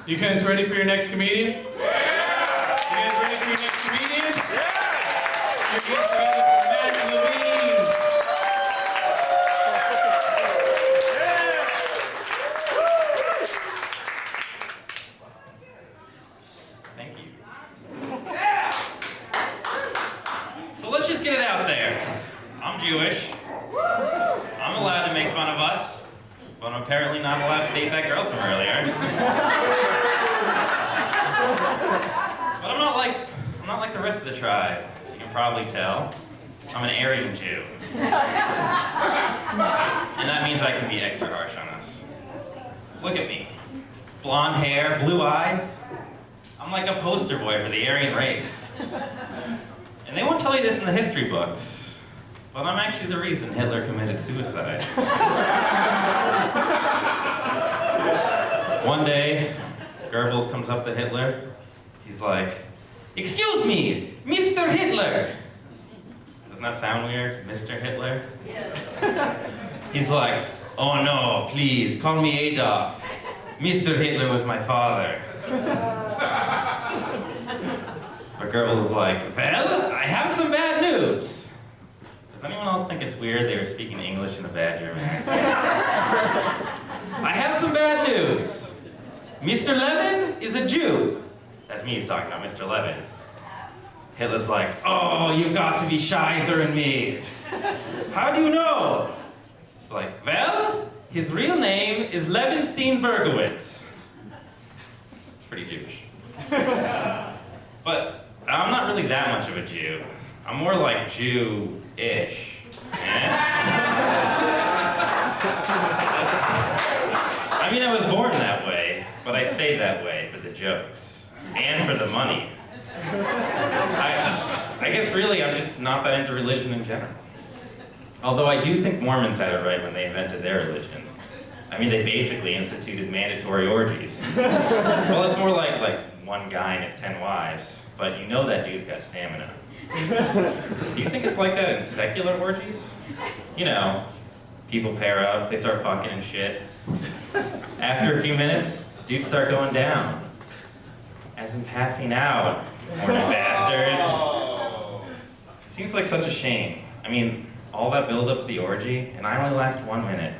You guys ready for your next comedian? Yeah! You guys ready for your next comedian? Yeah! Your hands are up for Matt Levine. Thank you. So let's just get it out there. I'm Jewish. I'm allowed to make fun of us, but I'm apparently not allowed to date that girl from earlier. But I'm not like the rest of the tribe. As you can probably tell, I'm an Aryan Jew. And that means I can be extra harsh on us. Look at me. Blonde hair, blue eyes. I'm like a poster boy for the Aryan race. And they won't tell you this in the history books, but I'm actually the reason Hitler committed suicide. One day, Goebbels comes up to Hitler. He's like, "Excuse me, Mr. Hitler." Doesn't that sound weird, Mr. Hitler? Yes. He's like, "Oh no, please, call me Adolf. Mr. Hitler was my father." But Goebbels is like, "Well, I have some bad news." Does anyone else think it's weird they were speaking English in a bad German accent? "I have some bad news. Mr. Levin is a Jew." That's me he's talking about, Mr. Levin. Hitler's like, "Oh, you've got to be Scheiser and me. How do you know?" It's like, "Well, his real name is Levinstein Bergowitz." It's pretty Jewish. But I'm not really that much of a Jew. I'm more like Jew-ish. I mean, I was born that way, but I stayed that way for the jokes and for the money. I guess really I'm just not that into religion in general. Although I do think Mormons had it right when they invented their religion. I mean, they basically instituted mandatory orgies. Well, it's more like one guy and his 10 wives, but you know that dude's got stamina. Do you think it's like that in secular orgies? You know, people pair up, they start fucking and shit. After a few minutes, dudes start going down. As in passing out, horny bastards. Seems like such a shame. I mean, all that build up to the orgy, and I only last 1 minute.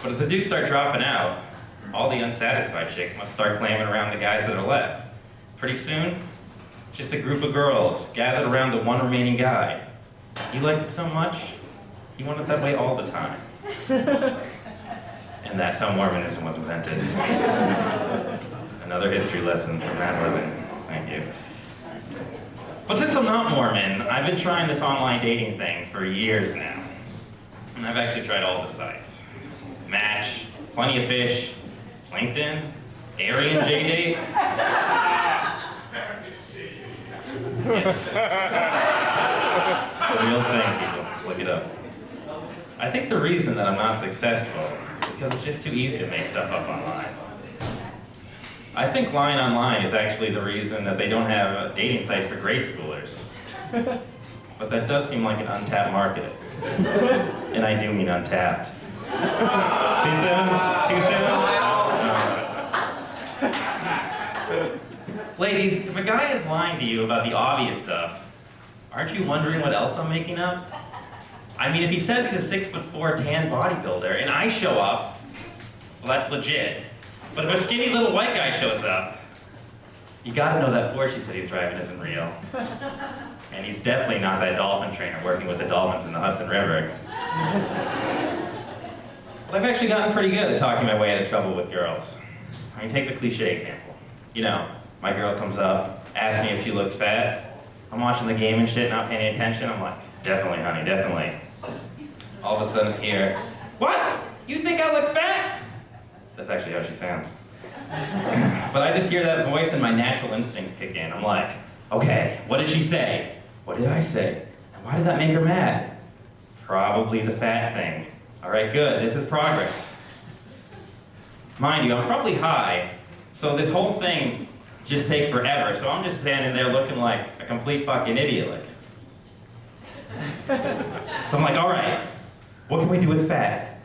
But if the dudes start dropping out, all the unsatisfied chicks must start clamming around the guys that are left. Pretty soon, just a group of girls gathered around the one remaining guy. He liked it so much, he wanted it that way all the time. And that's how Mormonism was invented. Another history lesson from Matt Levin. Thank you. But since I'm not Mormon, I've been trying this online dating thing for years now. And I've actually tried all the sites. Match, Plenty of Fish, LinkedIn, Aryan JDate. Yes. The real thing, people. Look it up. I think the reason that I'm not successful is because it's just too easy to make stuff up online. I think lying online is actually the reason that they don't have dating sites for grade schoolers. But that does seem like an untapped market. And I do mean untapped. Too soon? Ladies, if a guy is lying to you about the obvious stuff, aren't you wondering what else I'm making up? I mean, if he says he's a 6'4" tan bodybuilder and I show up, well, that's legit. But if a skinny little white guy shows up, you gotta know that Porsche he said he's driving isn't real. And he's definitely not that dolphin trainer working with the dolphins in the Hudson River. But I've actually gotten pretty good at talking my way out of trouble with girls. I mean, take the cliche example. You know, my girl comes up, asks me if she looks fat. I'm watching the game and shit, not paying attention. I'm like, definitely, honey, definitely. All of a sudden here, what? You think I look fat? That's actually how she sounds. But I just hear that voice and my natural instincts kick in. I'm like, okay, what did she say? What did I say? And why did that make her mad? Probably the fat thing. All right, good, this is progress. Mind you, I'm probably high, so this whole thing just takes forever. So I'm just standing there looking like a complete fucking idiot. So I'm like, all right, what can we do with fat?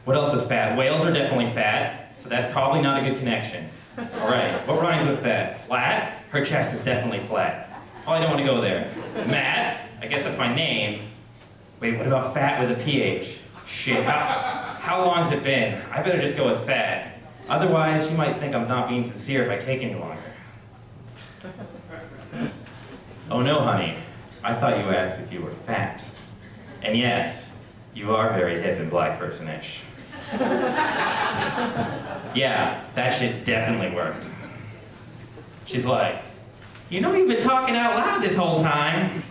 What else is fat? Whales are definitely fat. but that's probably not a good connection. All right, what rhymes with fat? Flat? Her chest is definitely flat. Probably don't want to go there. Matt? I guess that's my name. Wait, what about fat with a PH? Shit, how long's it been? I better just go with fat. Otherwise, she might think I'm not being sincere if I take any longer. Oh no, honey. I thought you asked if you were fat. And yes, you are very hip and black person-ish. Yeah, that shit definitely worked. She's like, you know you've been talking out loud this whole time.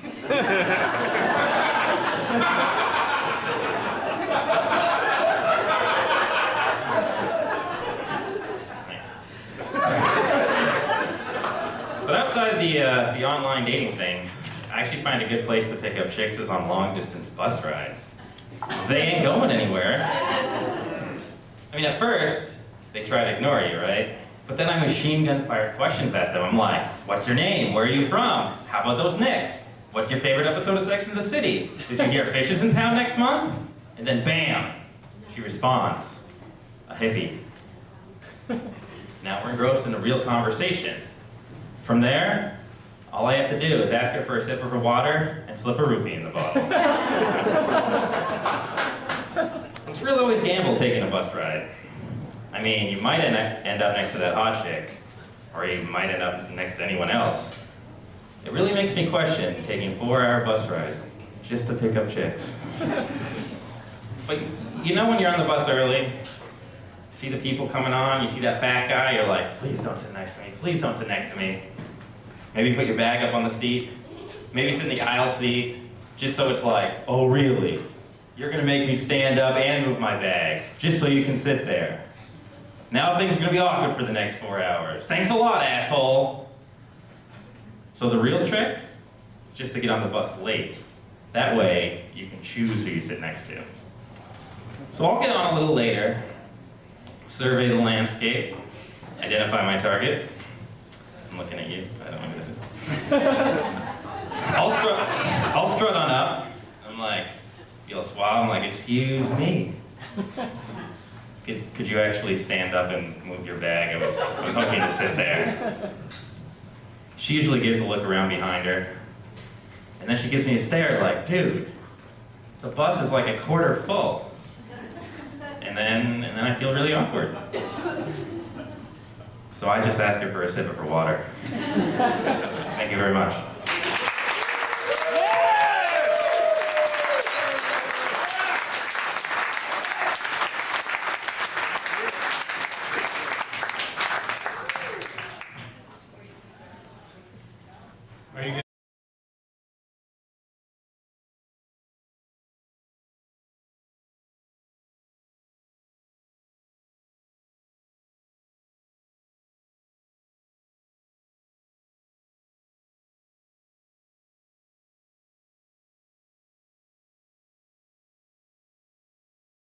But outside the online dating thing, I actually find a good place to pick up chicks is on long-distance bus rides. They ain't going anywhere. I mean, at first, they try to ignore you, right? But then I machine gun fire questions at them. I'm like, what's your name? Where are you from? How about those Knicks? What's your favorite episode of Sex and the City? Did you hear Fish is in town next month? And then bam, she responds, a hippie. Now we're engrossed in a real conversation. From there, all I have to do is ask her for a sip of her water and slip a roofie in the bottle. It's really always gamble taking a bus ride. I mean, you might end up next to that hot chick, or you might end up next to anyone else. It really makes me question taking a 4-hour bus ride just to pick up chicks. But you know when you're on the bus early, see the people coming on, you see that fat guy, you're like, please don't sit next to me, please don't sit next to me. Maybe put your bag up on the seat, maybe sit in the aisle seat, just so it's like, oh really? You're gonna make me stand up and move my bag, just so you can sit there. Now things are gonna be awkward for the next 4 hours. Thanks a lot, asshole. So the real trick is just to get on the bus late. That way, you can choose who you sit next to. So I'll get on a little later, survey the landscape, identify my target. I'm looking at you, I don't know who it is. I'll strut on up. I'm like, feel suave, I'm like, excuse me. Could you actually stand up and move your bag? I was hoping to sit there. She usually gives a look around behind her. And then she gives me a stare like, dude, the bus is like a quarter full. And then I feel really awkward. So I just ask her for a sip of her water. Thank you very much.